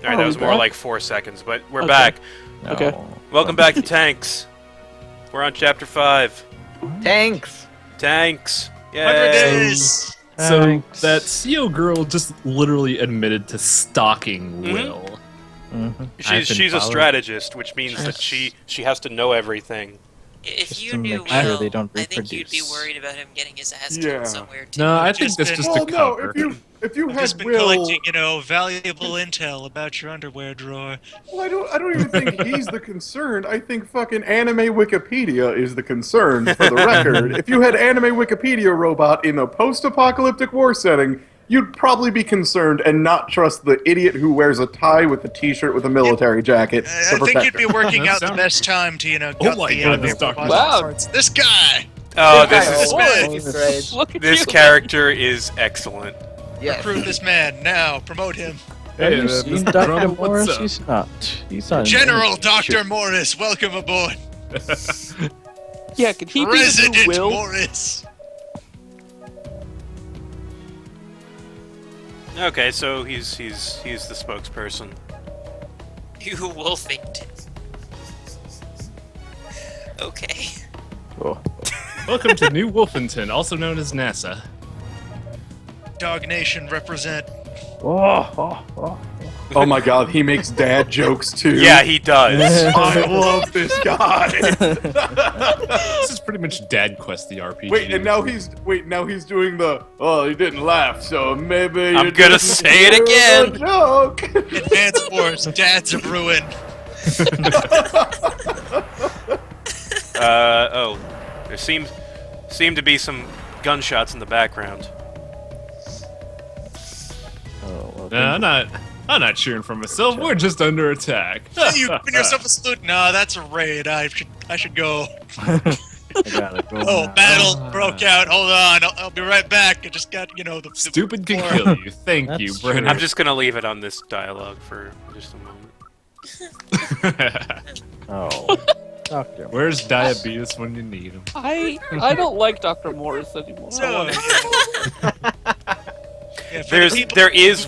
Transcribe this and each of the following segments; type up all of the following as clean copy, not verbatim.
Alright, that was more like 4 seconds, but we're back. No. Okay. Welcome back to Tanks. We're on Chapter 5. Tanks! Tanks! 100 Yay! days! So that CEO girl just literally admitted to stalking Mhm. Will. She's a strategist, which means that she has to know everything. If Just you to knew make sure Will, they don't I think you'd be reproduce. worried about him getting his ass Yeah. killed somewhere too. No, I think Just that's been- just Well, a no, cover. if you I've had just been Will, collecting, valuable intel about your underwear drawer. well, I don't even think he's the concern. I think fucking anime Wikipedia is the concern. For the record, if you had anime Wikipedia robot in a post-apocalyptic war setting, you'd probably be concerned and not trust the idiot who wears a tie with a t-shirt with a military jacket. to I think protect you'd be her. working That out the sounds- best time to, gut my the God, enemy this doctor- Wow. parts. This guy! Oh, This guy this is always is great. Look at this you. character is excellent. Yes. Recruit this man, now, promote him. Have you Mr. seen Dr. Trump, what's Morris? up? He's not. He's not. General Dr. Morris, welcome aboard. Yeah, could he be the President new Will? Morris. Okay, so he's the spokesperson. You Wolfington. Okay. Cool. Welcome to New Wolfenton, also known as NASA. Dog Nation represent. Oh my god, he makes dad jokes too. Yeah, he does. I love this guy. This is pretty much Dad Quest, the RPG. Wait, and now he's doing the. Oh, he didn't laugh, so maybe. I'm you gonna didn't say it hear again. the Joke. Advanced Wars, Dads of Ruin. Oh, there seem to be some gunshots in the background. Oh, well, Nah, I'm not cheering for myself. We're just under attack. You giving yourself a salute? Nah, that's a raid. I should go. I gotta go Oh, now. battle broke out. Hold on, I'll be right back. I just got, the Stupid can kill you. Thank That's you, true. Brennan. I'm just gonna leave it on this dialogue for just a moment. Oh, Doctor. Where's Diabetes when you need him? I don't like Dr. Morris anymore. So, yeah, for the people- There is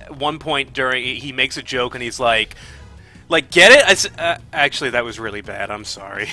one point during he makes a joke and he's like get it? Actually, that was really bad. I'm sorry.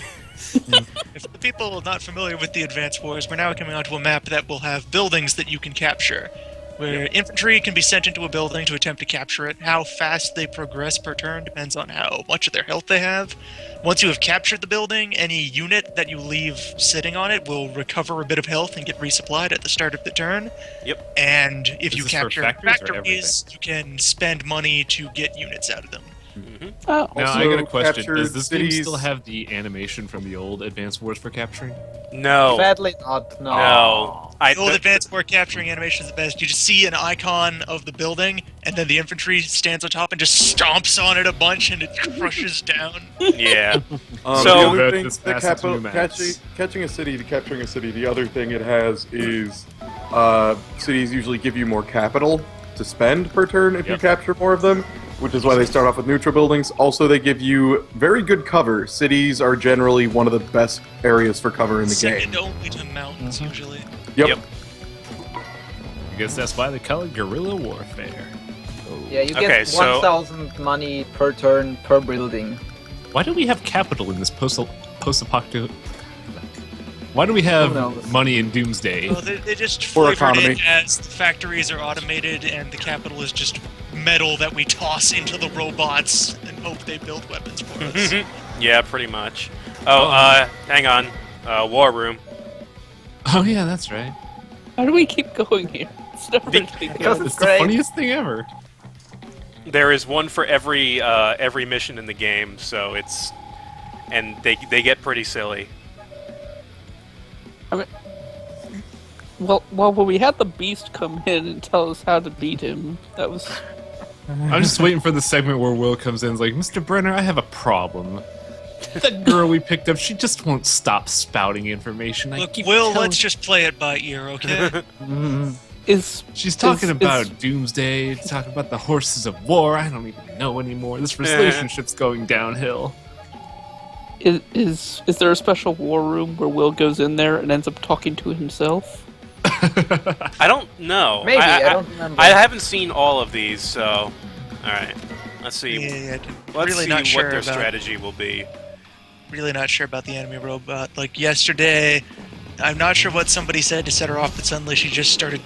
If the people not familiar with the Advanced Wars, we're now coming onto a map that will have buildings that you can capture, where infantry can be sent into a building to attempt to capture it. How fast they progress per turn depends on how much of their health they have. Once you have captured the building, any unit that you leave sitting on it will recover a bit of health and get resupplied at the start of the turn. Yep. And if Is you this for capture factories or factories, you can spend money to get units out of them. Oh. Now, Also I got a question. captured Does this game cities- still have the animation from the old Advanced Wars for capturing? No. Sadly not. No. No. The old Advanced War capturing animation is the best. You just see an icon of the building, and then the infantry stands on top and just stomps on it a bunch, and it crushes down. Yeah. So So- the other That thing, this the passes capital, new maps. capturing a city. The other thing it has is cities usually give you more capital to spend per turn if you Yep. capture more of them, which is why they start off with neutral buildings. Also, they give you very good cover. Cities are generally one of the best areas for cover in the Second game. only to mountains, usually. Yep. I guess that's why they call it guerrilla warfare. Yeah, you Okay, get so- 1,000 money per turn per building. Why do we have capital in this post-apocalyptic? Why do we have Who knows? money in Doomsday? Well, they just For flavored economy. it as the factories are automated and the capital is just metal that we toss into the robots and hope they build weapons for us. Yeah, pretty much. Oh, hang on. War room. Oh yeah, that's right. How do we keep going here? It's never The- ending. Because It's it's the great. funniest thing ever. There is one for every mission in the game, so it's and they get pretty silly. Well, when we had the Beast come in and tell us how to beat him, that was... I'm just waiting for the segment where Will comes in and is like, Mr. Brenner, I have a problem. That girl we picked up, she just won't stop spouting information. I Look, keep Will, telling- let's just play it by ear, okay? She's talking is- about Doomsday, talking about the horses of war. I don't even know anymore. This relationship's going downhill. Is there a special war room where Will goes in there and ends up talking to himself? I don't know. Maybe, I don't remember. I haven't seen all of these, so All right. Let's see. Yeah, Let's really see not what sure their about- strategy will be. Really not sure about the enemy robot. Like yesterday, I'm not sure what somebody said to set her off, but suddenly she just started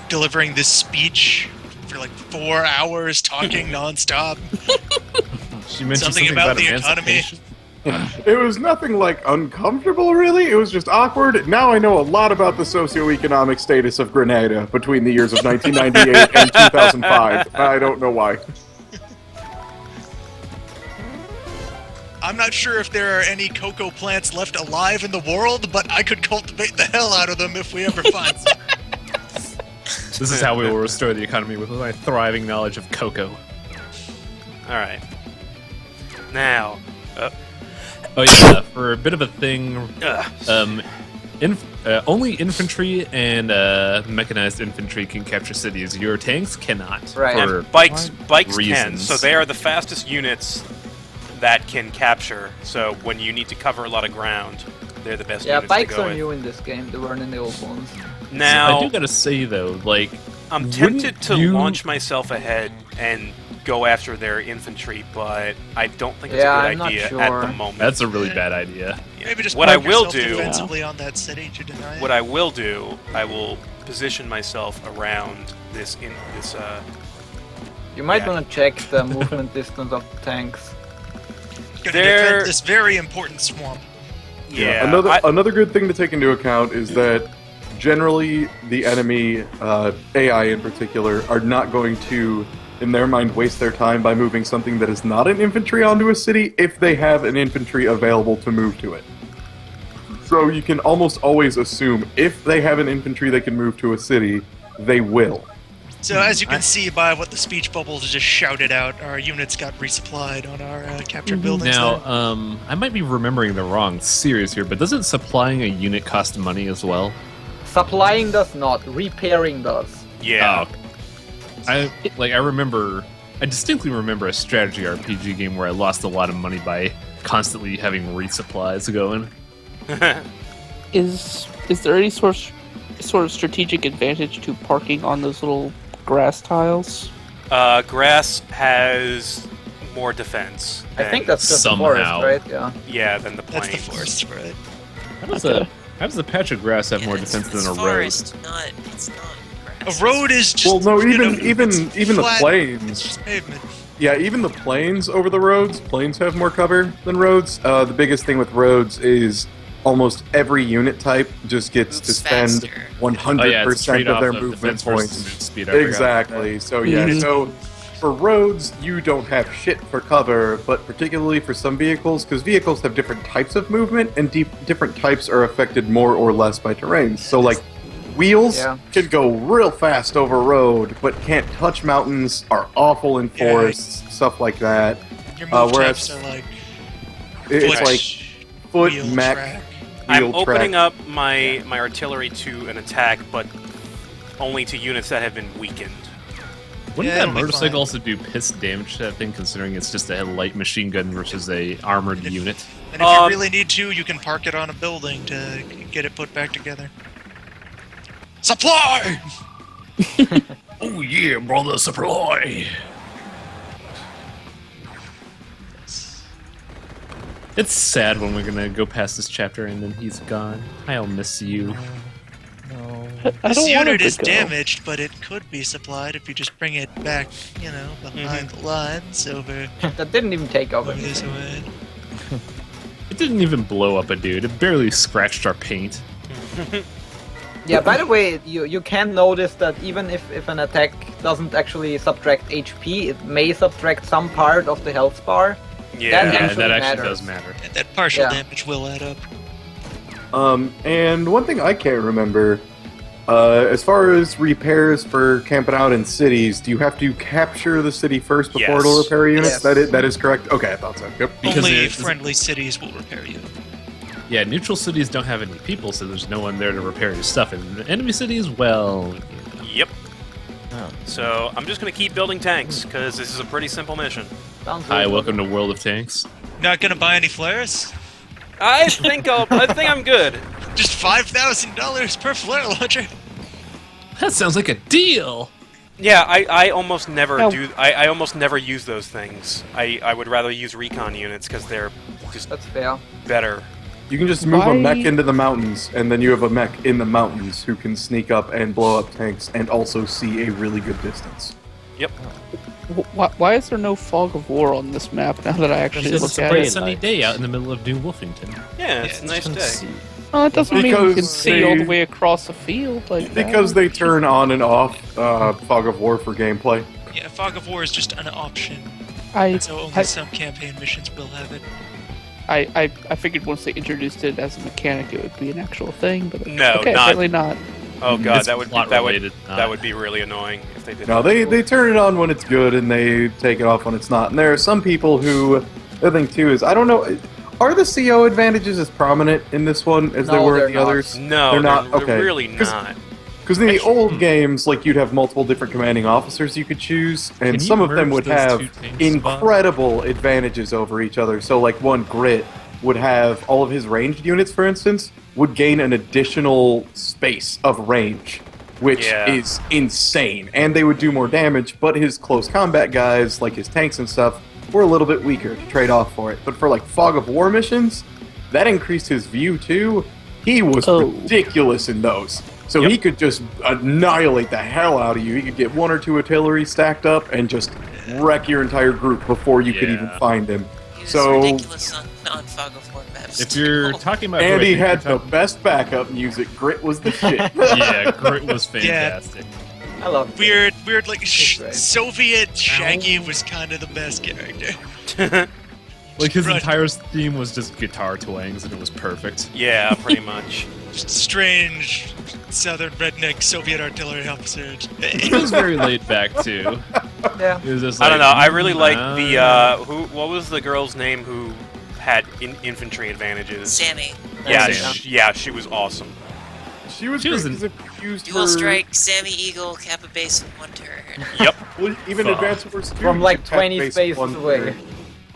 delivering this speech for like 4 hours, talking nonstop. She mentioned Something something about the economy. emancipation. It was nothing like uncomfortable, really. It was just awkward. Now I know a lot about the socioeconomic status of Grenada between the years of 1998 and 2005. I don't know why. I'm not sure if there are any cocoa plants left alive in the world, but I could cultivate the hell out of them if we ever find some. This is how we will restore the economy with my thriving knowledge of cocoa. All right. Now, Oh yeah, for a bit of a thing, ugh. only infantry and mechanized infantry can capture cities. Your tanks cannot. Right. For And bikes can, reasons. so they are the fastest units that can capture. So when you need to cover a lot of ground, they're the best Yeah, units bikes to go are with. new in this game. They weren't in the old ones. Now, I do gotta say though, like I'm tempted to you- launch myself ahead and go after their infantry, but I don't think it's Yeah, a I'm good not idea sure. at the moment. that's a really bad idea. Yeah. Maybe just What I park will yourself do, defensively on that city to deny it. what I will do, I will position myself around this You might Yeah. want to check the movement distance of the tanks. Gonna There- defend this very important swamp. yeah. Another good thing to take into account is that generally the enemy, AI in particular, are not going to, in their mind, waste their time by moving something that is not an infantry onto a city if they have an infantry available to move to it. So you can almost always assume if they have an infantry they can move to a city, they will. So as you can see by what the speech bubbles just shouted out, our units got resupplied on our captured buildings. Now, there. I might be remembering the wrong series here, but doesn't supplying a unit cost money as well? Supplying does not, repairing does. yeah. I distinctly remember a strategy RPG game where I lost a lot of money by constantly having resupplies going. Is there any sort of strategic advantage to parking on those little grass tiles? Grass has more defense. I think that's just the forest, Somehow. right? Yeah. Yeah, than the That's plains. the forest spread. How does a patch of grass have more it's- defense it's than a road? forest, it's not grass. A road is just Well, no, you know, even it's the flat, plains. It's just pavement. Yeah, even the plains over the roads. Plains have more cover than roads. The biggest thing with roads is almost every unit type just gets to Moves spend faster. 100% Oh yeah, it's straight of off their of movement defense versus points. move speed. I forgot. Exactly. So yeah, Mhm. so for roads you don't have shit for cover, but particularly for some vehicles, because vehicles have different types of movement and different types are affected more or less by terrain. So like wheels Yeah. can go real fast over road, but can't touch mountains, are awful in Yeah. forests, stuff like that. Your move whereas- types are like It's foot, like foot, wheel, mech, track. I'm wheel, opening track. up my artillery to an attack, but only to units that have been weakened. Wouldn't Yeah, that it'll be motorcycle fine. also do piss damage to that thing, considering it's just a light machine gun versus a armored unit? And if you Um, really need to, you can park it on a building to get it put back together. Supply! Oh yeah, brother, supply! It's sad when we're gonna go past this chapter and then he's gone. I'll miss you. I This don't want unit it is to go. damaged, but it could be supplied if you just bring it back, you know, behind the lines over That didn't even take over this anything. way. It didn't even blow up a dude. It barely scratched our paint. Yeah, by the way, you can notice that even if an attack doesn't actually subtract HP, it may subtract some part of the health bar. Yeah. That Yeah, actually that actually matters. does matter. And that partial Yeah. damage will add up. And one thing I can't remember, as far as repairs for camping out in cities, do you have to capture the city first before it'll Yes. repair units? Yes. That is correct. Okay, I thought so. Yep. Because Only it's- friendly cities will repair you. Yeah, neutral cities don't have any people, so there's no one there to repair your stuff. And enemy cities, well, Yep. Oh. So I'm just gonna keep building tanks because this is a pretty simple mission. Sounds hi, reasonable. welcome to World of Tanks. Not gonna buy any flares? I think I'm good. Just $5,000 per flare launcher. That sounds like a deal! Yeah, I almost never Now- do. I almost never use those things. I would rather use recon units because they're just That's fair. better. You can just move a Why- mech into the mountains, and then you have a mech in the mountains who can sneak up and blow up tanks and also see a really good distance. Yep. Why is there no fog of war on this map now that I actually It's look a at bright it? sunny day out in the middle of New Wolfington. Yeah, it's a nice day. Oh, it doesn't mean you can Because see all the they- way across the field like that. Because they turn on and off Fog of War for gameplay. Yeah, Fog of War is just an option, I, so only I, some campaign missions will have it. I figured once they introduced it as a mechanic, it would be an actual thing, but No, okay, not- apparently not. Oh god, It's that would plot that would related, that would be really annoying if they did. No, that. they turn it on when it's good and they take it off when it's not. And there are some people who, the thing too is, I don't know, are the CO advantages as prominent in this one as they No, were they're in the not. others? No, they're not. they're Okay, really not. Because in the old games, like you'd have multiple different commanding officers you could choose, and Can you some of them merge would those have two tanks, incredible advantages over each other. So, like one Grit would have all of his ranged units, for instance, would gain an additional space of range, which Yeah. is insane, and they would do more damage. But his close combat guys, like his tanks and stuff, were a little bit weaker to trade off for it. But for like Fog of War missions, that increased his view too. He was Oh. ridiculous in those. So Yep. he could just annihilate the hell out of you. He could get one or two artillery stacked up and just wreck your entire group before you could even Yeah. find him. He was So- ridiculous on Fog of War maps. If you're too. talking about And who I he think had you're the best backup music. Grit was the shit. yeah, Grit was fantastic. I love it. Weird, like great. Soviet Shaggy was kind of the best character. Like his Right. entire theme was just guitar twangs, and it was perfect. Yeah, pretty much. Just strange southern redneck Soviet artillery officer. He was very laid back too. Yeah. He was just I don't like, know. I really like the "Nah." what was the girl's name who had infantry advantages? Sammy. Yeah, Sam. she was awesome. She was She was great 'cause if you used Dual her, strike, Sammy Eagle, Kappa Base in one turn. Yep. well, even Fuck. Advanced Wars 2, From you like could tap 20 base spaces one away. turn.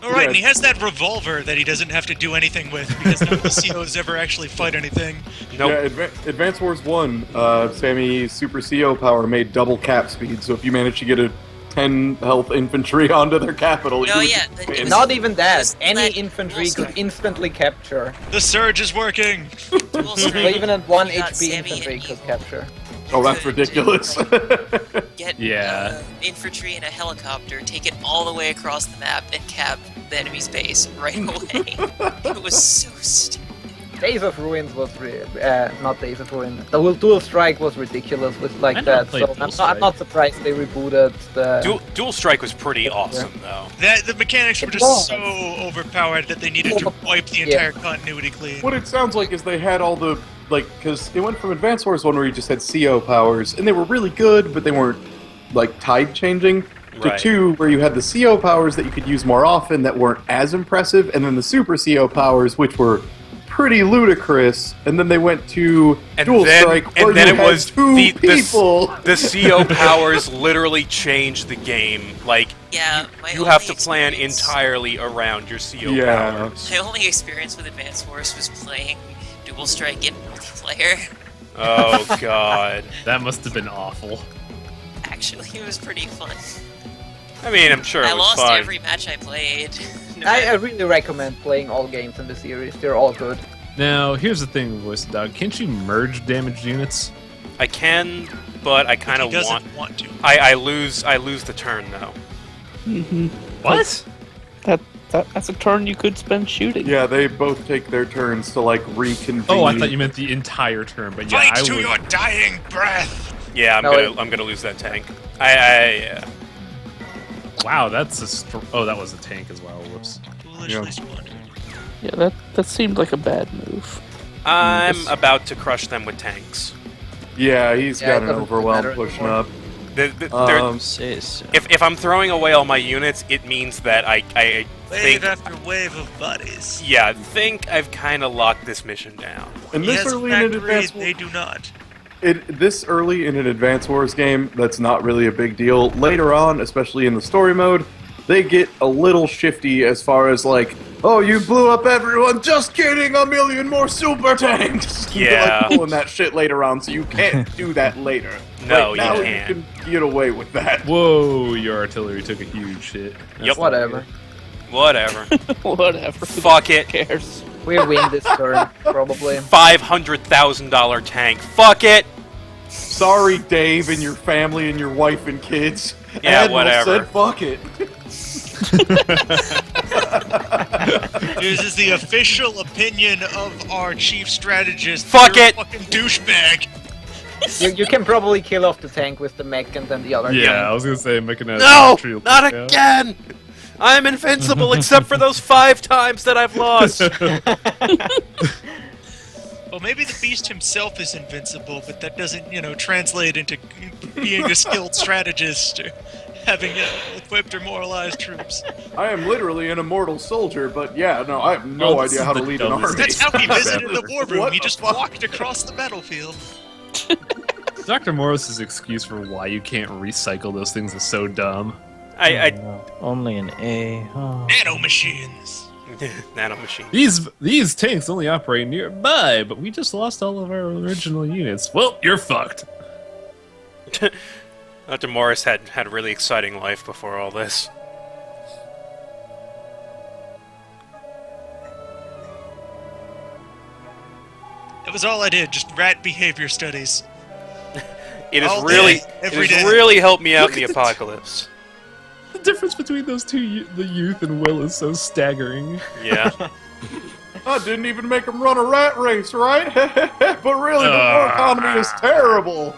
All right, and he Yeah. has that revolver that he doesn't have to do anything with because none of the COs ever actually fight anything. Nope. Yeah, Advanced Wars 1, Sammy's Super CO power made double cap speed, so if you managed to get a 10 health infantry onto their capital, No, you would yeah, just but win. it was- Not even that. Just Any let infantry dual could strike. instantly capture. The surge is working. Dual So strike, even at 1 you got HP Sammy infantry and could Eagle. capture. Oh, that's ridiculous. Get Yeah. infantry in a helicopter, take it all the way across the map, and cap the enemy's base right away. It was so stupid. Days of Ruins was not Days of Ruins. The Dual Strike was ridiculous with like I never that. played So Dual I'm not surprised they rebooted the. Dual Strike was pretty awesome though. The mechanics were It just was. so overpowered that they needed to wipe the Yeah. entire continuity clean. What it sounds like is they had all the, like, because it went from Advanced Wars 1 where you just had CO powers, and they were really good, but they weren't, like, tide changing, to Right. 2 where you had the CO powers that you could use more often that weren't as impressive, and then the Super CO powers, which were pretty ludicrous, and then they went to And Dual then- Strike and where then you it had was two the- people. The CO powers literally changed the game. Like Yeah, my you have to only plan experience- entirely around your CO Yeah. powers. My only experience with Advanced Wars was playing Dual Strike in multiplayer. Oh god. That must have been awful. Actually, it was pretty fun. I mean, I'm sure it I was lost fun. every match I played. No I matter- really recommend playing all games in the series. They're all good. Now, here's the thing, Voice Dog. Can't you merge damaged units? I can, but I kind He of doesn't want. want to. I lose the turn though. Mm-hmm. What? That's a turn you could spend shooting. Yeah, they both take their turns to, like, reconvene. Oh, I thought you meant the entire turn, but yeah, Fight I to would. your dying breath. Yeah, No, I'm gonna lose that tank. Yeah. Wow, that's oh, that was a tank as well. Whoops. Foolishly squandered. Yeah, that seemed like a bad move. I'm Yes. about to crush them with tanks. Yeah, he's Yeah, got it an doesn't overwhelm matter pushing anymore. up. They're- Say so. if I'm throwing away all my units, it means that I Wave think after wave of bodies. yeah, think I've kind of locked this mission down. And this Yes, early in an factory, Advanced they do not. This early in an Advance Wars game, that's not really a big deal. Later on, especially in the story mode, they get a little shifty as far as like, oh, you blew up everyone. Just kidding, a million more super tanks. Yeah. They're, like, pulling that shit later on, so you can't do that later. No, Right now you you can't. can get away with that. Whoa, your artillery took a huge hit. Yep. Whatever. Whatever. Whatever. Fuck Who it. cares? We win this turn, probably. $500,000 tank. Fuck it. Sorry, Dave, and your family and your wife and kids. Yeah, Admiral whatever. said fuck it. This is the official opinion of our chief strategist. Fuck You're it! a fucking douchebag. You can probably kill off the tank with the mech and then the other Yeah, tank. I was gonna say mechanized No! infantry will Not take out. again! I'm invincible except for those 5 times that I've lost. Well, maybe the beast himself is invincible, but that doesn't, translate into being a skilled strategist or having equipped or moralized troops. I am literally an immortal soldier, but yeah, no, I have no Well, this idea is how to the lead an dumbest army. That's how he visited the war room. What He the just fuck? walked across the battlefield. Dr. Morris's excuse for why you can't recycle those things is so dumb. No, only an A. Oh. Nano machines. Nanomachine. These tanks only operate nearby, but we just lost all of our original units. Well, you're fucked. Dr. Morris had a really exciting life before all this. That was all I did, just rat behavior studies. It has All really, day, it every has day. really helped me out in Look the at the apocalypse. The difference between those two, the youth and Will, is so staggering. Yeah. I didn't even make them run a rat race, right? But really, the war economy is terrible.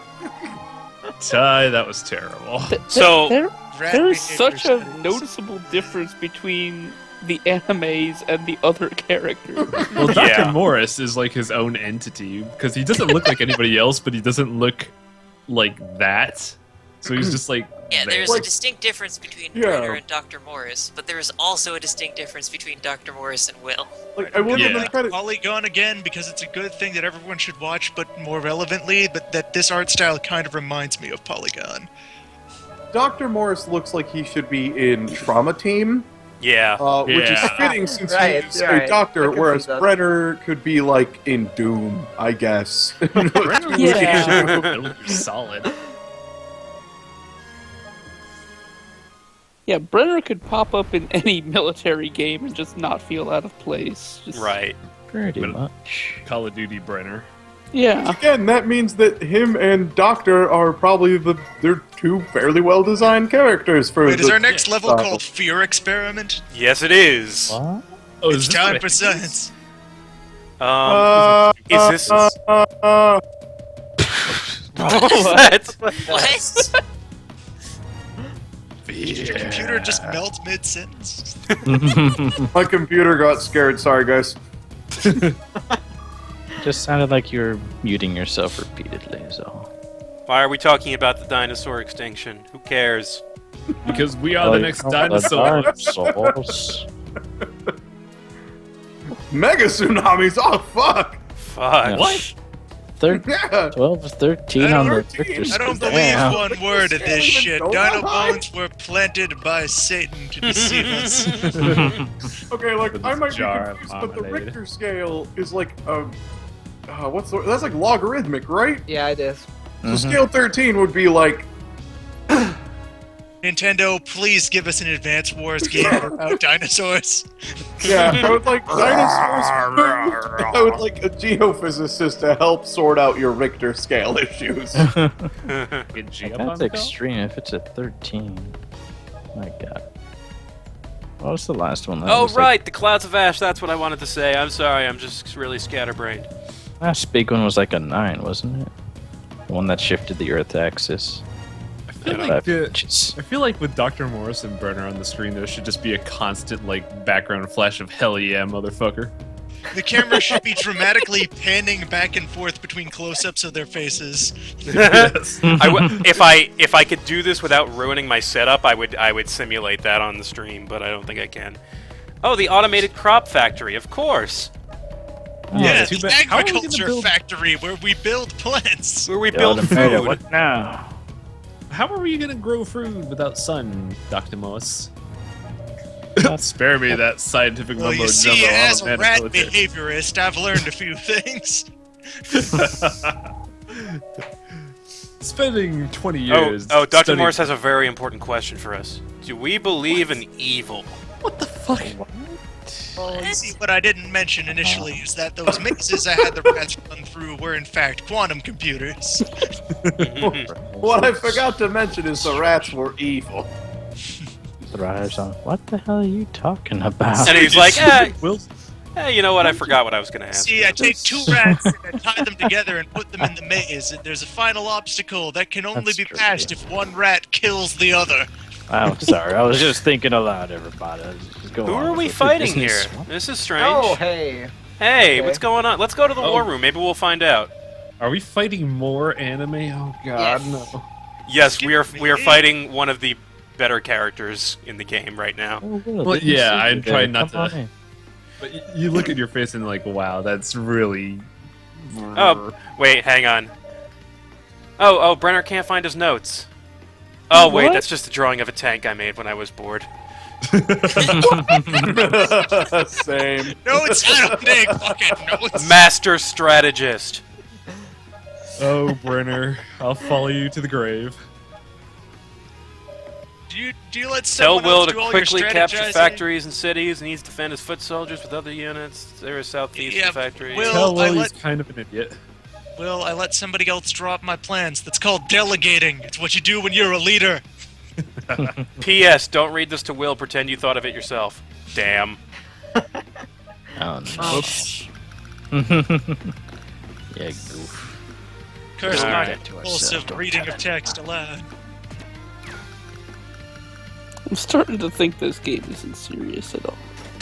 Ty, that was terrible. So- there Rat is behavior such a studies. noticeable difference between the animes and the other characters. Well, Dr. Yeah. Morris is like his own entity because he doesn't look like anybody else, but he doesn't look like that. So he's just like Yeah, there. there's Like- a distinct difference between Yeah. Brenner and Dr. Morris, but there is also a distinct difference between Dr. Morris and Will. Like, I will give Yeah. them credit. Polygon again because it's a good thing that everyone should watch, but more relevantly, but that this art style kind of reminds me of Polygon. Dr. Morris looks like he should be in Trauma Team, Yeah. which is Yeah. fitting since Right, he's right. a doctor, I can see whereas that. Brenner could be like in Doom, I guess. Yeah. It'll be solid. Yeah, Brenner could pop up in any military game and just not feel out of place. Just, Right. Pretty But- much. Call of Duty Brenner. Yeah. Again, that means that him and Doctor are probably they're two fairly well designed characters for. Wait, is the our next level style. called Fear Experiment? Yes, it is. What? Oh, It's time for science. Is this? What is that? What? Did your computer just melt mid-sentence? My computer got scared. Sorry, guys. Just sounded like you were muting yourself repeatedly, so. Why are we talking about the dinosaur extinction? Who cares? Because we are the next dinosaur. Dinosaurs. Mega tsunamis. Oh fuck. Fuck. Yeah. What? Yeah. 12 or 13 I on the don't- Richter I scale. don't believe Damn. one word of Can't this even shit. go Dino that high. bones were planted by Satan to deceive us. Okay, like With I this might be jar of confused, but the marmalade. Richter scale is like that's like logarithmic, right? Yeah, it is. So scale 13 would be like Nintendo, please give us an Advance Wars game about dinosaurs. I would like dinosaurs. I would like a geophysicist to help sort out your Richter scale issues. That's extreme if it's a 13. My god. What was the last one? That Oh, was right, the clouds of ash. That's what I wanted to say. I'm sorry. I'm just really scatterbrained. last big one was like a 9, wasn't it? The one that shifted the Earth axis. I feel like 5 inches. I feel like with Dr. Morris and Brenner on the screen, there should just be a constant like background flash of hell yeah, motherfucker. The camera should be dramatically panning back and forth between close-ups of their faces. Yes. If I could do this without ruining my setup, I would simulate that on the stream, but I don't think I can. Oh, the automated crop factory, of course. Yeah, too the bad. How are we gonna agriculture build- factory where we build plants. Where we The build automated- food. What now? How are we gonna grow food without sun, Dr. Morris? Spare me that scientific Well, mumbo you see, jumbo. as I'm a a rat military. behaviorist, I've learned a few things. spending 20 years. Oh, Dr. studying- Morris has a very important question for us. Do we believe in evil? What the fuck? See, what I didn't mention initially is that those mazes I had the rats run through were in fact quantum computers. What I forgot to mention is the rats were evil. Thrives on. What the hell are you talking about? And he's like, Will, you know what? I forgot what I was going to ask. See, I take two rats and I tie them together and put them in the maze, and there's a final obstacle that can only That's be true, passed yeah. if one rat kills the other. I'm sorry. I was just thinking aloud, everybody. Just go Who on are with we it. fighting here? Business. What? This is strange. Oh, hey. Hey, Okay. what's going on? Let's go to the Oh. war room. Maybe we'll find out. are we fighting more anime? Oh god, Yes. no. Yes, we are Excuse we are me? fighting one of the better characters in the game right now. Oh, Will, Well, didn't you yeah, see I'm you trying there? not Come to- on in. But you look at your face and like, wow, that's really. Oh, wait, hang on. Oh, Brenner can't find his notes. Oh, wait, What? that's just a drawing of a tank I made when I was bored. Same. No, it's not a thing, fucking no, it's Master strategist. Oh, Brenner, I'll follow you to the grave. Do you let Tell someone Will else to do all quickly your capture strategizing? factories and cities. He needs to defend his foot soldiers with other units. There is southeast Yeah, factory. Will- Tell I Will let- he's kind of an idiot. Will, I let somebody else draw up my plans. That's called delegating. It's what you do when you're a leader. P.S. Don't read this to Will. Pretend you thought of it yourself. Damn. Oh, no. Oh. Yeah, goof. Curse Alright. my impulsive reading of text aloud. I'm starting to think this game isn't serious at all.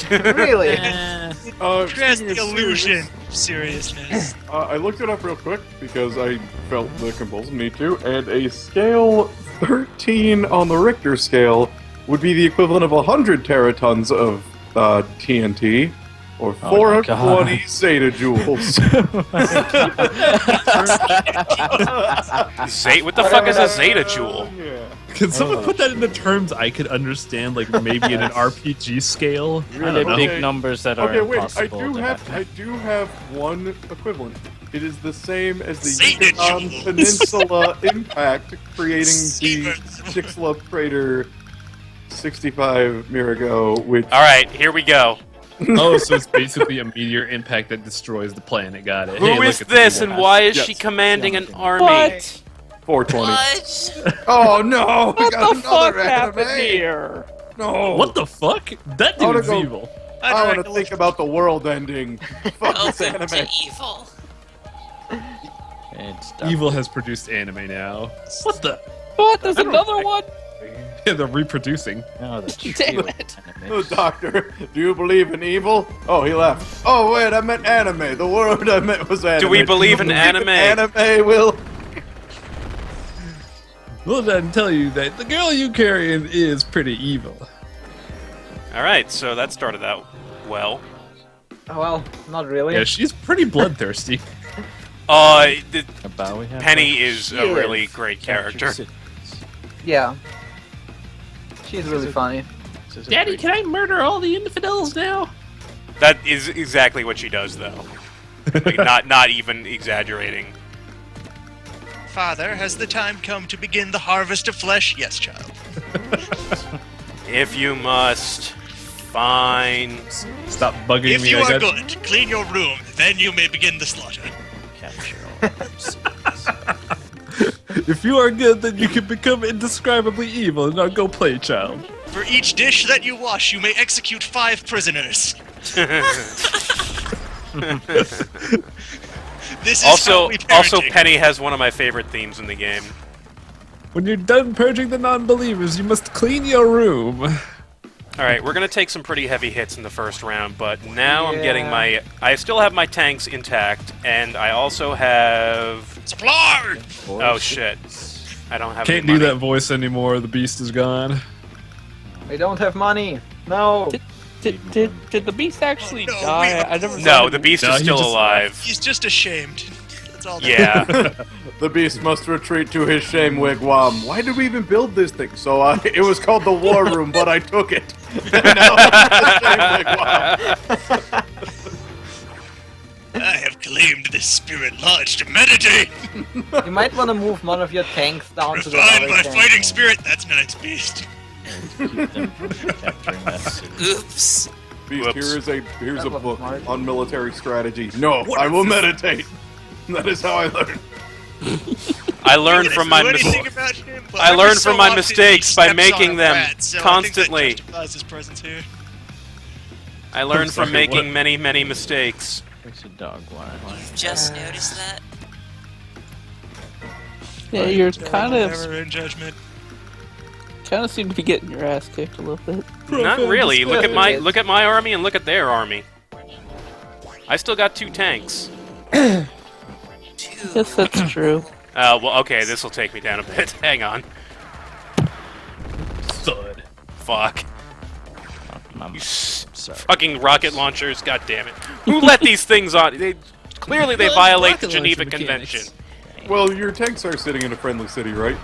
Really? That's speaking the of illusion serious, of seriousness. I looked it up real quick because I felt the compulsive need to, and a scale 13 on the Richter scale would be the equivalent of 100 teratons of TNT, or Oh my 420 zeta joules. What the fuck is a zeta joule? Yeah. Can someone put that into terms I could understand, like maybe in an RPG scale? I Really don't know. big Okay. numbers that are Okay, wait. impossible to happen. I do have one equivalent. It is the same as the Zeta Yucatan joules. Peninsula impact, creating the Siemens. Chicxulub crater 65 Mirago, which All right, here we go. Oh, so it's basically a meteor impact that destroys the planet. Got it. Who Hey, is look at the this, people. and why is Yes. she commanding an army? What? 420. What? Oh no! We What got the fuck another happened anime. here? No. What the fuck? That I wanna dude's go- evil. I want to think about the world ending. Fuck this Welcome to anime. evil. It's done. Evil has produced anime now. What the? What? There's another one? Yeah, they're reproducing. No, the true Damn it. Oh, Doctor, do you believe in evil? Oh, he left. Oh, wait, I meant anime. The word I meant was anime. we believe Do in you anime? Anime, Will. Well, then tell you that the girl you carrying is pretty evil. All right, so that started out well. Well, not really. Yeah, she's pretty bloodthirsty. The About we have Penny is a She really is. great captured character. cities. Yeah. She's really funny. This is a Daddy, great- can I murder all the infidels now? That is exactly what she does, though. Like, not even exaggerating. Father, has the time come to begin the harvest of flesh? Yes, child. If you must, fine. Stop bugging If me. you I are got- good, clean your room, then you may begin the slaughter. capture all those cities. If you are good, then you can become indescribably evil. Now go play, child. For each dish that you wash, you may execute 5 prisoners. This is how Also, we parenting. Penny has one of my favorite themes in the game. When you're done purging the non-believers, you must clean your room. All right, we're gonna take some pretty heavy hits in the first round, but now I'm getting Yeah. I still have my tanks intact, and I also have. Supply! Oh shit! I don't have. Can't any do money. that voice anymore. The beast is gone. We don't have money. No. Did the beast actually No, die? we- I never saw No, him. the beast No, is he still just alive. He's just ashamed. That's all. Yeah. The beast must retreat to his shame wigwam. Why did we even build this thing? So it was called the war room, but I took it. Now it's the shame wigwam. I have claimed this spirit lodge to meditate. You might want to move one of your tanks down to the Refined other by tank. fighting spirit. That's Knight's Beast. Keep them from capturing that city. Oops. Beast, Whoops. here's a That was book smart. on military strategy. No, I will meditate. That is how I learned. I learned Can't from know my anything about him, but I every learned so from my often he mistakes by steps making on a them rat, so constantly. I think that justifies his presence here. I learned sorry, from making what? many mistakes. There's a dog line. Just noticed that? Yeah, you're kind Never in judgment. of seem to be getting your ass kicked a little bit. Not really. Look at Yes. my army and look at their army. I still got 2 tanks. Two. Yes, that's true. Well, okay, this will take me down a bit. Hang on. Thud. Fuck. I'm You sorry. fucking rocket launchers, god damn it. Who let these things on? Clearly they Well, violate rocket the Geneva launcher mechanics. Convention. Well, your tanks are sitting in a friendly city, right?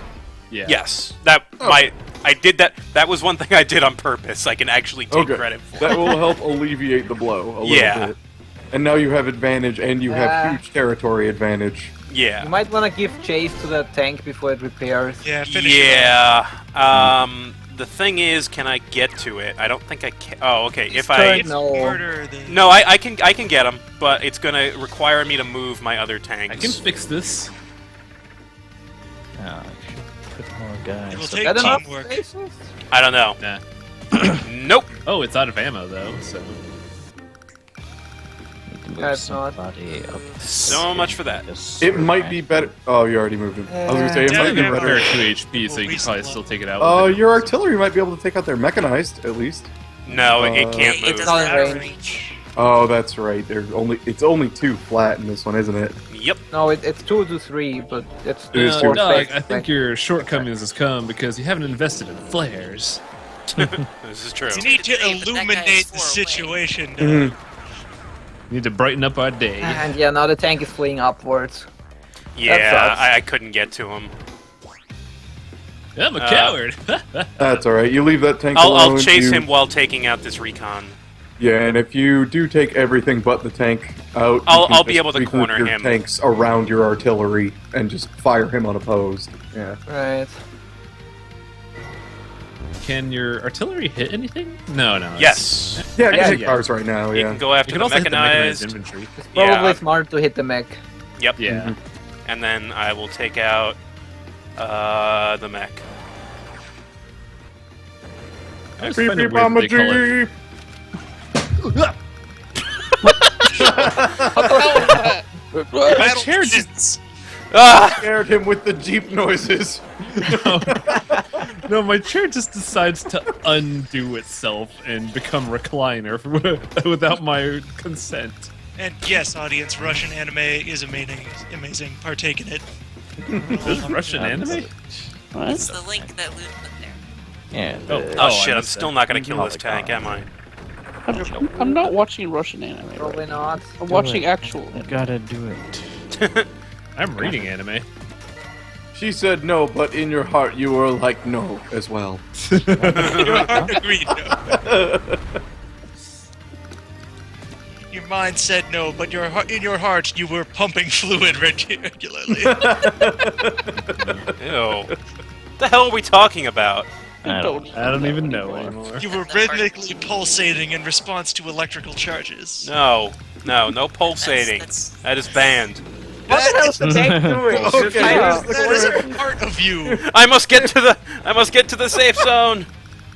Yeah. Yes. I did that. That was one thing I did on purpose. I can actually take Okay. credit for. That will help alleviate the blow a little Yeah. bit. And now you have advantage, and you have Ah. huge territory advantage. Yeah. You might want to give chase to that tank before it repairs. Yeah, finish it Yeah. The thing is, can I get to it? I don't think I can. Oh, okay. If I If No. murder the... no, I can get them, but it's gonna require me to move my other tanks. I can fix this. Oh, I should put more guys. It will up take That enough teamwork. spaces? I don't know. Nah. Nope. Oh, it's out of ammo though, so. Need to move That's not- somebody up. So much for that. this It might way. be better. Oh, you already moved him. I was gonna say it Yeah, might be yeah, better. They're 2 HP, so Well, you can recent probably one. still take it out. with it. Your artillery might be able to take out their mechanized, at least. No, it can't It move. doesn't Not in have range. range. Oh, that's right. It's only 2 flat in this one, isn't it? Yep. No, it's 2 to 3, but it's It is No, true. Doug, I think your shortcomings has come because you haven't invested in flares. This is true. You need to Hey, but that guy illuminate is the far away. situation. Mhm. You need to brighten up our day. And yeah, now the tank is fleeing upwards. Yeah, sucks. I couldn't get to him. I'm a coward. That's all right. You leave that tank I'll alone. chase you- him while taking out this recon. Yeah, and if you do take everything but the tank out, you I'll can be just able to regroup corner your him. tanks around your artillery and just fire him unopposed. Yeah. Right. Can your artillery hit anything? No, no. it's- Yes. Yeah, you Yeah, can hit yeah. cars right now. You Yeah. can go after You can the also hit the mechanized. mechanized infantry. It's probably Yeah. smart to hit the mech. Yep. Yeah. And then I will take out the mech. I always Beep, find it beep, weird I'm that a they call it- Jeep. Battle chair begins. Ah! Scared him with the Jeep noises. No, my chair just decides to undo itself and become recliner without my consent. And yes, audience, Russian anime is amazing. Partake in it. This is Russian anime? It's What? the link that Luke put there. Yeah. Oh, the- Oh, I shit, I'm missed still that. not gonna kill this Polygon. tank, am I? I'm not watching Russian anime. Right? Probably not. I'm watching it. actual You anime. gotta do it. I'm reading anime. She said no, but in your heart you were like no as well. Your heart agreed no. Your mind said no, but in your heart you were pumping fluid regularly. Ew. The hell are we talking about? I don't I don't even know anymore. You were rhythmically pulsating in response to electrical charges. No, pulsating. That's That is banned. What the hell is the tank doing? Okay, Just kind here's of- the That is a part of you. I must get to the safe zone.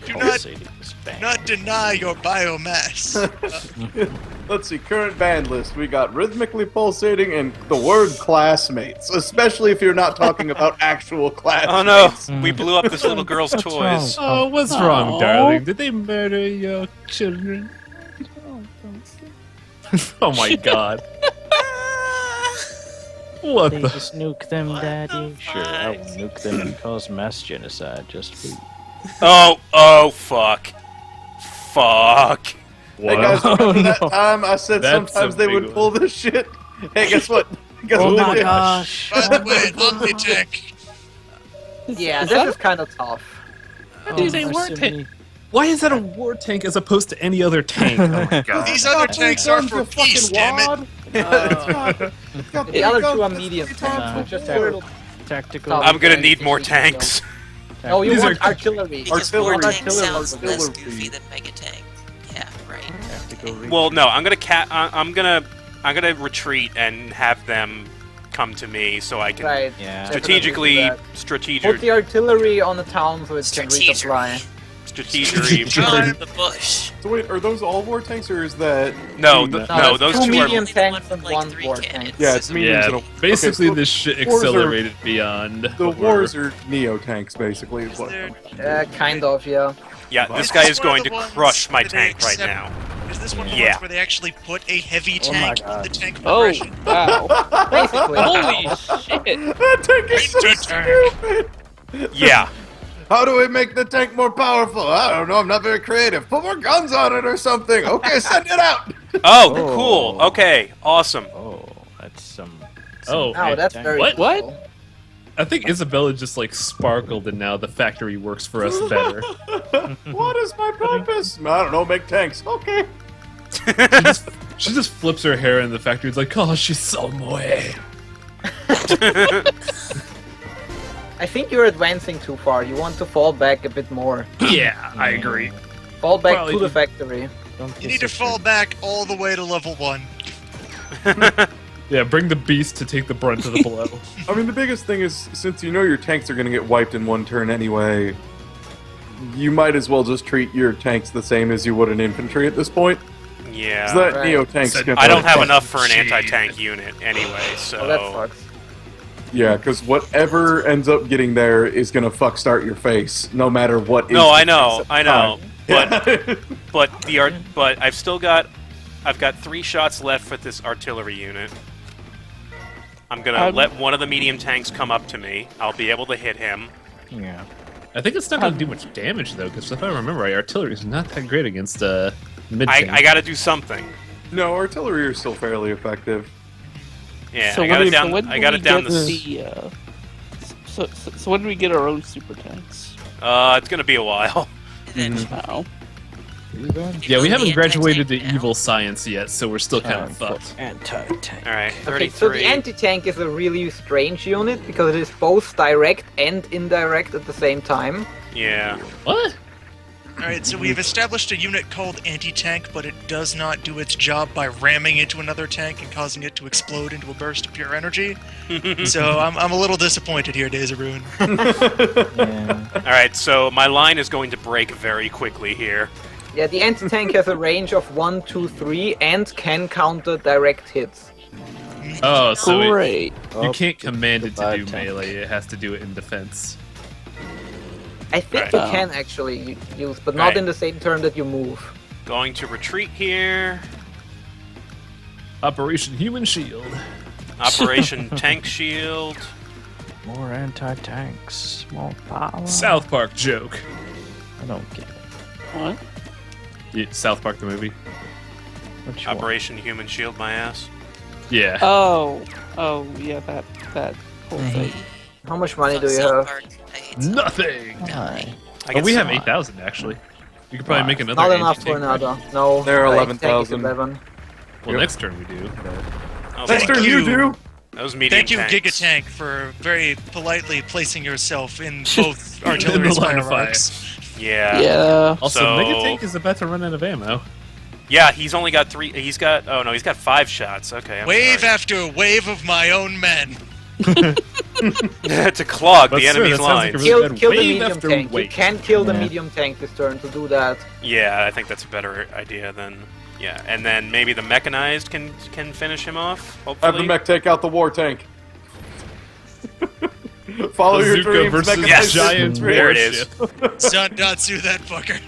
Do pulsating is bad. not deny your biomass. Let's see, current band list. We got rhythmically pulsating and the word classmates, especially if you're not talking about actual classmates. Oh no, we blew up this little girl's What's toys. Oh, what's wrong, darling? Did they murder your children? Oh my god. What They the? just nuke them, Daddy. Sure, I will fuck? nuke them and cause mass genocide just for you. Oh, fuck. Fuck. Hey guys, Wow. remember that time I said That's sometimes a they big would one. pull this shit? Hey, guess what? Guess Oh what my they did? gosh! By the way, Omnitech. Yeah, Is this that- is kind of tough. they weren't Why is that a war tank as opposed to any other tank? Oh my god. These other tanks are for peace, damn it. It's got The three other guns, two are that's medium three times tanks, more which just power. have little. Tactical. Oh, I'm gonna okay, need more so you don't- tanks. Oh, you These want are- artillery. Because Artillery. war tank Artillery. sounds less Artillery. goofy than mega tank. Yeah, right. Tactical reach. Well, no, I'm gonna retreat and have them come to me so I can Right. Yeah. strategically Definitely do Put the artillery on the town so it can resupply. strategy. Drive the bush. So wait, are those all war tanks, or is that... No, No, no, those two two medium are. tanks and Like one three war cannons. tank. Yeah, it's mediums and Yeah, a... basically okay, so this shit wars are- accelerated beyond. The what wars we're- are neo-tanks, basically. Is Is what... there- Kind of, yeah. Yeah, Is this this guy is one of going the to ones crush my that they tank right accept- now. Is this one of the Yeah. ones where they actually put a heavy Oh my tank in God. the tank Oh, progression? wow. Basically. Holy shit. That tank is so Inter-tank. stupid! Yeah. How do we make the tank more powerful? I don't know, I'm not very creative. Put more guns on it or something! Okay, send it out! Oh, Oh. cool. Okay, awesome. Oh, that's some. Oh, Oh, that's very What? What? cool. I think Isabella just like sparkled, and now the factory works for us better. What is my purpose? I don't know, make tanks. Okay. She just flips her hair in the factory. It's like, oh, she's some way. I think you're advancing too far. You want to fall back a bit more. Yeah, I agree. Fall back Well, to the you- factory. You need to fall back all the way to level 1. Yeah, bring the beast to take the brunt of the blow. I mean, the biggest thing is, since you know your tanks are going to get wiped in one turn anyway, you might as well just treat your tanks the same as you would an infantry at this point. 'Cause Yeah. that Right. neo-tank's So gonna... I don't have Fuck enough for an shit. anti-tank unit anyway, so. Oh, that sucks. Yeah, because whatever ends up getting there is going to fuck start your face, no matter what... No, I instance know, at the I know, time. but I've got 3 shots left with this artillery unit. I'm gonna let one of the medium tanks come up to me. I'll be able to hit him. Yeah. I think it's not going to do much damage though, because if I remember right, artillery is not that great against mid. I gotta do something. No, artillery are still fairly effective. Yeah, So I got it when- down. so when I do got we it down get the. So when do we get our own super tanks? It's gonna be a while. And then Wow. Yeah, we haven't the graduated to anti-tank now. evil science yet, so we're still kind of Time for fucked. anti-tank. All right, Okay, so 33. the anti-tank is a really strange unit because it is both direct and indirect at the same time. Yeah. What? Alright, so we've established a unit called anti-tank, but it does not do its job by ramming into another tank and causing it to explode into a burst of pure energy. So I'm a little disappointed here, Days of Ruin. Yeah. All right, so my line is going to break very quickly here. Yeah, the anti-tank has a range of 1, 2, 3 and can counter direct hits. Oh, so Great. you can't command it to goodbye, do tank. melee. It has to do it in defense. I think Right. you can actually use, but not Right. in the same turn that you move. Going to retreat here. Operation Human Shield. Operation Tank Shield. More anti-tanks. More power. South Park joke. I don't get it. What? Yeah, South Park the movie. Which one? Operation Human Shield my ass. Yeah. Oh, yeah, that whole thing. How much money Fuck do you South have? Park. I hate Nothing. Why? I Oh, get we have some- 8,000 actually. You could probably Wow. make another. Not enough anti-tank, for right? another. No. There are the 11,000. anti-tank is 11. Well, next turn we do. Oh, Next boy. turn you do! Those medium Thank you, tanks. Gigatank, for very politely placing yourself in both artillery In the line of spirals. Yeah. Yeah. Also, So- Megatank is about to run out of ammo. Yeah, he's only got 3. He's got. Oh no, he's got 5 shots. Okay. I'm Wave sorry. after wave of my own men. to clog But the sir, enemy's that sounds like lines. a really Kill bad the wave medium after tank. You wave. can kill the Yeah. medium tank this turn to do that. Yeah, I think that's a better idea than. Yeah, and then maybe the mechanized can finish him off. Have Hopefully. the mech take out the war tank. Follow your Bazooka dreams, versus mechanized giant infantry. There it is. Zandatsu that fucker.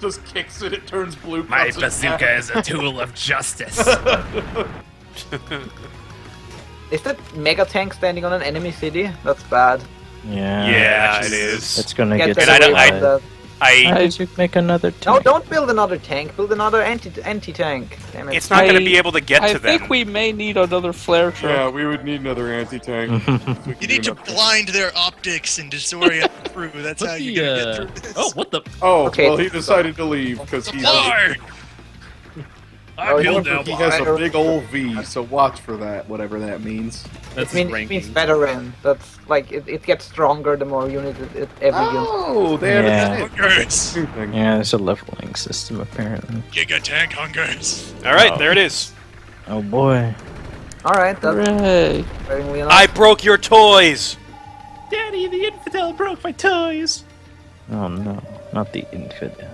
Just kicks it, it turns blue. My cuts it bazooka back. is a tool of justice. Is that mega tank standing on an enemy city? That's bad. Yeah. Yeah, it is. It's gonna Get get. that And I don't- away I- from that. I. How did you make another tank? No, don't build another tank. Build another anti-tank. Damn it. It's not going to I- be able to get I to think them. we may need another flare truck. Yeah, we would need another anti-tank. You need to blind their optics and disorient the crew. That's how What you're the, gonna get through this. Oh, what the? Oh, Okay. well, he decided to leave because he's... Lord! I'm Hill He now. has a big old V, so watch for that, whatever that means. That's It means veteran. That's like it gets stronger the more units every unit. Oh, they have Yeah. a Hungers. new thing. Yeah, there's a leveling system apparently. Giga tank hungers. All right, Oh. there it is. Oh boy. All right, that's Hooray! very enough. I broke your toys. Daddy, the infidel broke my toys. Oh no, not the infidel.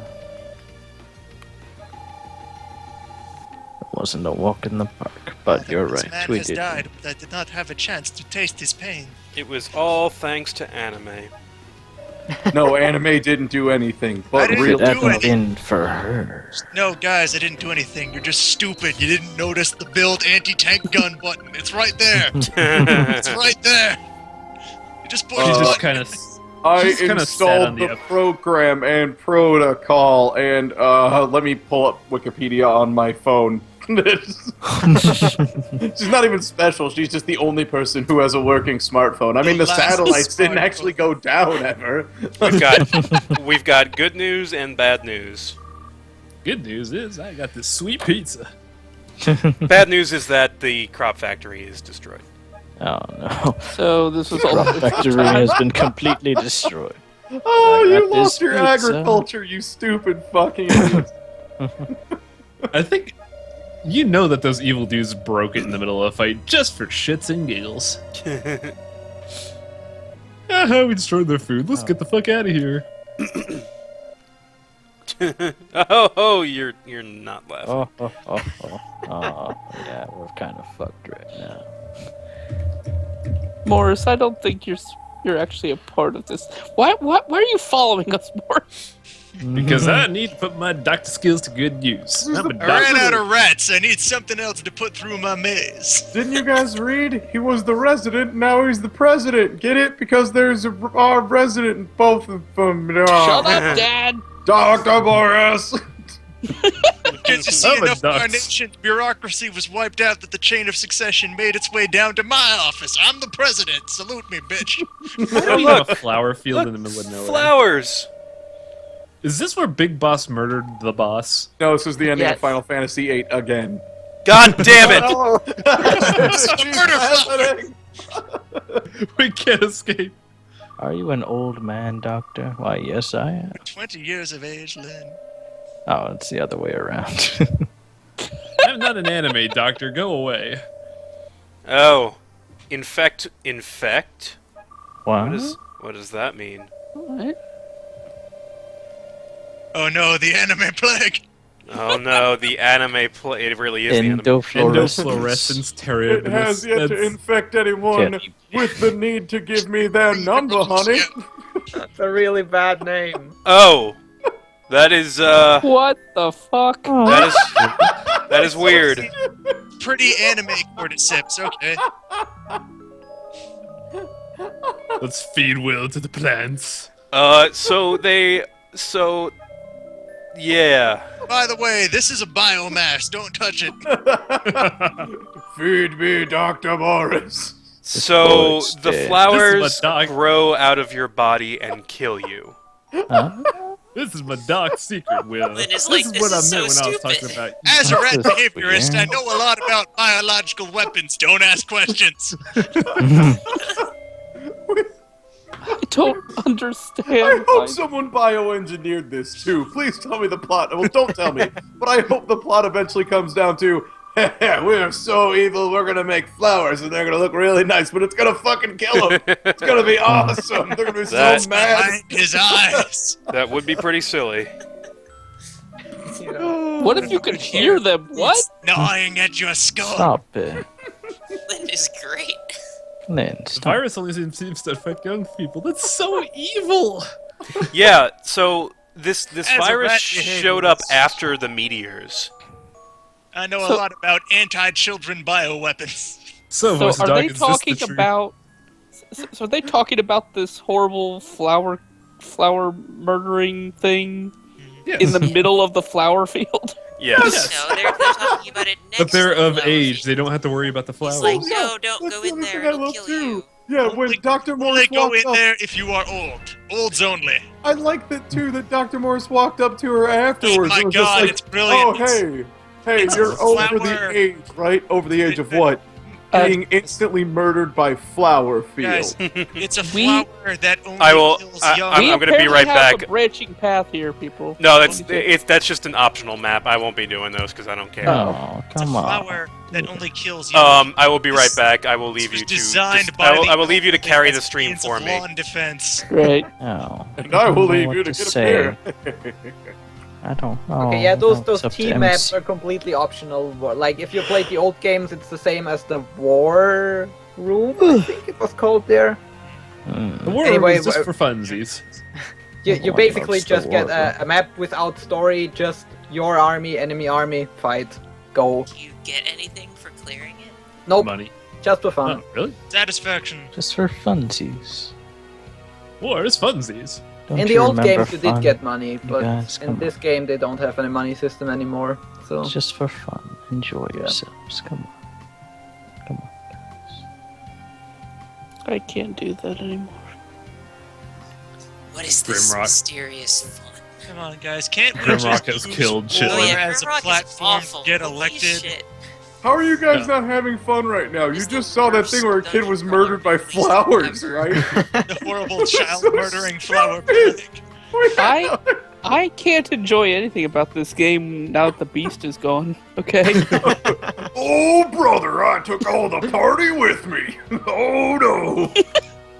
It wasn't a walk in the park, but you're This right. man We has did. died, but I did not have a chance to taste his pain. It was all thanks to anime. No, anime didn't do anything, but I didn't real. do It hadn't anything. been for her. No, guys, I didn't do anything. You're just stupid. You didn't notice the build anti-tank gun button. It's right there. It's right there. You just push She the just button. kind of. I She's kinda sad installed on the the program and protocol, and let me pull up Wikipedia on my phone. She's not even special. She's just the only person who has a working smartphone. I mean, the last satellites didn't smartphone. actually go down ever. We've got good news and bad news. Good news is I got this sweet pizza. Bad news is that the crop factory is destroyed. Oh no. So this is all. The factory has been completely destroyed. Oh, I you got lost this your pizza. agriculture, you stupid fucking idiot. I think you know that those evil dudes broke it in the middle of a fight just for shits and giggles. We destroyed their food. Let's get the fuck out of here. Oh, you're not laughing. Yeah, we're kind of fucked right now. Morris, I don't think you're actually a part of this. Why are you following us, Morris? Because I need to put my doctor skills to good use. I'm a I ran doctor. out of rats. I need something else to put through my maze. Didn't you guys read? He was the resident, now he's the president. Get it? Because there's a resident in both of them. Shut up, Dad. Dr. Boris! Because you see, I'm a enough of our duck. nation's bureaucracy was wiped out that the chain of succession made its way down to my office. I'm the president. Salute me, bitch. Why do we have a flower field Look, in the middle of nowhere? Flowers. Is this where Big Boss murdered the boss? No, this is the ending Yes. of Final Fantasy VIII again. God damn it! Oh. Murder happening. We can't escape. Are you an old man, Doctor? Why, yes, I am. 20 years of age, Lynn. Oh, it's the other way around. I'm not an anime doctor. Go away. Oh, infect. What? What does that mean? What? Oh no, the anime plague. Oh no, the anime play. It really is the anime. Endofluorescence. Endofluorescence It terribilis. has yet to That's- infect anyone Can't- with the need to give me their number, honey. That's a really bad name. Oh, that is What the fuck? that is weird. Pretty anime cordyceps, okay. Let's feed will to the plants. Yeah. By the way, this is a biomass. Don't touch it. Feed me, Dr. Boris. So boy's the dead. flowers This is my dog. grow out of your body and kill you. Huh? This is my dark secret, Will. Lynn is This like, is this what I is meant so when I was talking stupid. about. As a rat This is behaviorist, I weird. know a lot about biological weapons. Don't ask questions. I don't understand. I why- hope someone bioengineered this too. Please tell me the plot. Well, don't tell me. But I hope the plot eventually comes down to, we're so evil, we're gonna make flowers and they're gonna look really nice, but it's gonna fucking kill them. It's gonna be awesome. They're gonna be That's so mad. Behind his eyes. That would be pretty silly. You know. What if you could hear them? What? Gnawing at your skull. Stop it. Lynn is great. Lynn, The stop. virus only seems to affect young people. That's so evil. Yeah. So this As a virus rat showed up behaviorist. after the meteors. I know a So- lot about anti-children bioweapons. So, So voice are dog, they is this the talking truth? about? So are they talking about this horrible flower murdering thing Yes. in the middle of the flower field? Yes. No, they're talking about it next But they're to the of flower age. field. They don't have to worry about the flowers. He's like, Yeah, no, don't that's go the in other there, thing I it'll love kill too. you. Yeah, when Only- Dr. Only Morris go walked in up, there if you are old. Olds only. I like that too. That Dr. Morris walked up to her afterwards. Oh my and was just God, like, it's brilliant. Oh hey, Hey, It's you're a over flower. the age, right? Over the age of what? Being instantly murdered by flower Guys, field. it's a We- flower that only I will- kills I- young. I'm We gonna be apparently right have back. a branching path here, people. No, that's just an optional map. I won't be doing those because I don't care. Oh, It's a come on. flower that only kills young. I will be right back. I will leave This you was to. designed just- by I will the leave you to elderly carry the as stream means for of me. lawn defense. Great. Oh. And I will don't know leave what you to to get a say. beer. I don't know. Okay, yeah, those It's up to team maps MC. are completely optional. Like, if you played the old games, it's the same as the war room, I think it was called there. The war Anyway, is just for funsies. You What basically about the just get war a map without story, just your army, enemy army, fight, go. Do you get anything for clearing it? Nope, Money. just for fun. Oh, really? Satisfaction. Just for funsies. War is funsies. Don't In the you old remember games you did fun? get money, but guys, in come this game they don't have any money system anymore. So It's just for fun. Enjoy yourselves. Come on. Come on, guys. I can't do that anymore. What is this Grimrock. mysterious fun? Come on, guys. Can't we Grimrock just has use killed war shit. Oh yeah, as a Grimrock is platform awful. to get Holy elected? shit. How are you guys Yeah. not having fun right now? You It's just the saw that worst thing where a kid dungeon was crawler murdered by release flowers, ever. right? The horrible child So murdering flower stupid. plague. I can't enjoy anything about this game now that the beast is gone. Okay. Oh, brother, I took all the party with me. Oh, no.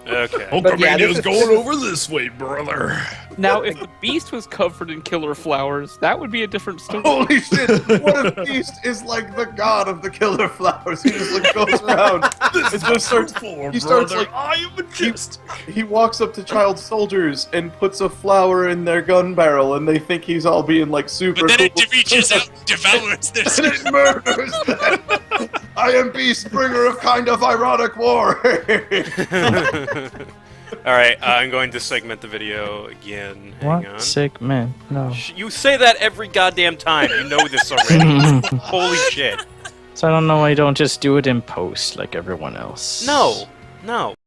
Okay. But yeah, this is- over this way, brother. Now, if the beast was covered in killer flowers, that would be a different story. Holy shit. What if Beast is like the god of the killer flowers? He just like goes around and just starts, he starts like, I am majestic. he walks up to child soldiers and puts a flower in their gun barrel and they think he's all being like super But then it cool. reaches out and devours their And it murders them. I am Beast, bringer of kind of ironic war. Alright, I'm going to segment the video again. Hang What on. segment? No. You say that every goddamn time. You know this already. Holy shit. So I don't know why you don't just do it in post like everyone else. No. No.